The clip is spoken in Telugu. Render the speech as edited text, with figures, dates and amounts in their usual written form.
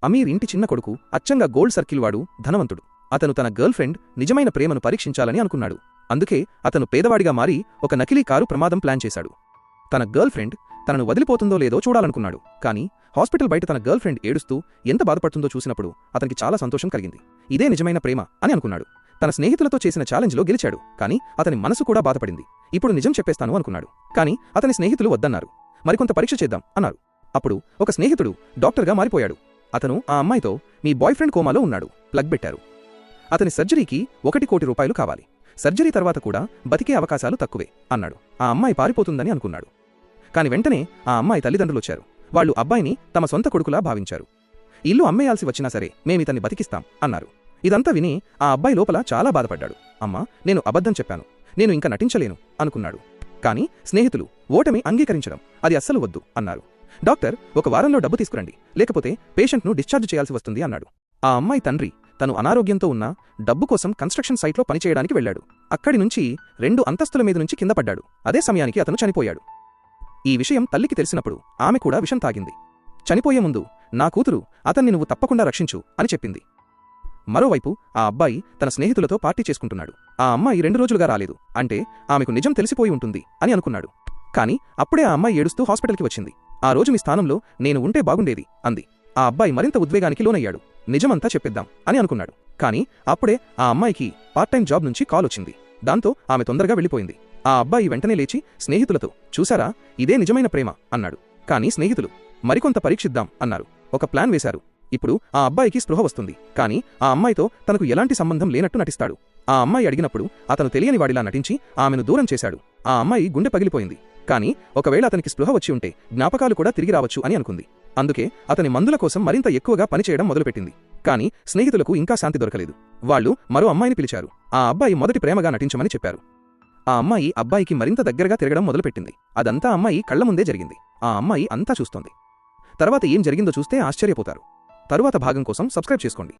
అమీర్ ఇంటి చిన్న కొడుకు అచ్చంగా గోల్డ్ సర్కిల్ వాడు ధనవంతుడు. అతను తన గర్ల్ ఫ్రెండ్ నిజమైన ప్రేమను పరీక్షించాలని అనుకున్నాడు. అందుకే అతను పేదవాడిగా మారి ఒక నకిలీ కారు ప్రమాదం ప్లాన్ చేశాడు. తన గర్ల్ ఫ్రెండ్ తనను వదిలిపోతుందో లేదో చూడాలనుకున్నాడు. కానీ హాస్పిటల్ బయట తన గర్ల్ ఫ్రెండ్ ఏడుస్తూ ఎంత బాధపడుతుందో చూసినప్పుడు అతనికి చాలా సంతోషం కలిగింది. ఇదే నిజమైన ప్రేమ అని అనుకున్నాడు. తన స్నేహితులతో చేసిన ఛాలెంజ్లో గెలిచాడు. కానీ అతని మనసు కూడా బాధపడింది. ఇప్పుడు నిజం చెప్పేస్తాను అనుకున్నాడు. కానీ అతని స్నేహితులు వద్దన్నారు. మరికొంత పరీక్ష చేద్దాం అన్నారు. అప్పుడు ఒక స్నేహితుడు డాక్టర్గా మారిపోయాడు. అతను ఆ అమ్మాయితో, మీ బాయ్ ఫ్రెండ్ కోమాలో ఉన్నాడు, ప్లగ్ పెట్టారు. అతని సర్జరీకి 1 కోటి రూపాయలు కావాలి. సర్జరీ తర్వాత కూడా బతికే అవకాశాలు తక్కువే అన్నాడు. ఆ అమ్మాయి పారిపోతుందని అనుకున్నాడు. కాని వెంటనే ఆ అమ్మాయి తల్లిదండ్రులొచ్చారు. వాళ్ళు అబ్బాయిని తమ సొంత కొడుకులా భావించారు. ఇల్లు అమ్మేయాల్సి వచ్చినా సరే మేమితన్ని బతికిస్తాం అన్నారు. ఇదంతా విని ఆ అబ్బాయి లోపల చాలా బాధపడ్డాడు. అమ్మా, నేను అబద్ధం చెప్పాను, నేను ఇంకా నటించలేను అనుకున్నాడు. కాని స్నేహితులు ఓటమి అంగీకరించడం అది అస్సలు వద్దు అన్నారు. డాక్టర్, 1 వారంలో డబ్బు తీసుకురండి, లేకపోతే పేషెంట్ను డిశ్చార్జ్ చేయాల్సి వస్తుంది అన్నాడు. ఆ అమ్మాయి తండ్రి తను అనారోగ్యంతో ఉన్న డబ్బు కోసం కన్స్ట్రక్షన్ సైట్లో పనిచేయడానికి వెళ్లాడు. అక్కడి నుంచి 2 అంతస్తుల మీద నుంచి కింద పడ్డాడు. అదే సమయానికి అతను చనిపోయాడు. ఈ విషయం తల్లికి తెలిసినప్పుడు ఆమె కూడా విషం తాగింది. చనిపోయే ముందు, నా కూతురు, అతన్ని నువ్వు తప్పకుండా రక్షించు అని చెప్పింది. మరోవైపు ఆ అబ్బాయి తన స్నేహితులతో పార్టీ చేసుకుంటున్నాడు. ఆ అమ్మాయి 2 రోజులుగా రాలేదు. అంటే ఆమెకు నిజం తెలిసిపోయి ఉంటుంది అని అనుకున్నాడు. కాని అప్పుడే ఆ అమ్మాయి ఏడుస్తూ హాస్పిటల్కి వచ్చింది. ఆ రోజు మీ స్థానంలో నేను ఉంటే బాగుండేది అంది. ఆ అబ్బాయి మరింత ఉద్వేగానికి లోనయ్యాడు. నిజమంతా చెప్పిద్దాం అని అనుకున్నాడు. కాని అప్పుడే ఆ అమ్మాయికి పార్ట్ టైం జాబ్ నుంచి కాల్ వచ్చింది. దాంతో ఆమె తొందరగా వెళ్ళిపోయింది. ఆ అబ్బాయి వెంటనే లేచి స్నేహితులతో, చూసారా, ఇదే నిజమైన ప్రేమ అన్నాడు. కాని స్నేహితులు, మరికొంత పరీక్షిద్దాం అన్నారు. ఒక ప్లాన్ వేశారు. ఇప్పుడు ఆ అబ్బాయికి స్పృహ వస్తుంది. కాని ఆ అమ్మాయితో తనకు ఎలాంటి సంబంధం లేనట్టు నటిస్తాడు. ఆ అమ్మాయి అడిగినప్పుడు అతను తెలియని వాడిలా నటించి ఆమెను దూరం చేశాడు. ఆ అమ్మాయి గుండె పగిలిపోయింది. కాని ఒకవేళ అతనికి స్పృహ వచ్చి ఉంటే జ్ఞాపకాలు కూడా తిరిగి రావచ్చు అని అనుకుంది. అందుకే అతని మందుల కోసం మరింత ఎక్కువగా పనిచేయడం మొదలుపెట్టింది. కాని స్నేహితులకు ఇంకా శాంతి దొరకలేదు. వాళ్ళు మరో అమ్మాయిని పిలిచారు. ఆ అబ్బాయి మొదటి ప్రేమగా నటించమని చెప్పారు. ఆ అమ్మాయి అబ్బాయికి మరింత దగ్గరగా తిరగడం మొదలుపెట్టింది. అదంతా అమ్మాయి కళ్ల ముందే జరిగింది. ఆ అమ్మాయి అంతా చూస్తోంది. తర్వాత ఏం జరిగిందో చూస్తే ఆశ్చర్యపోతారు. తరువాత భాగం కోసం సబ్స్క్రైబ్ చేసుకోండి.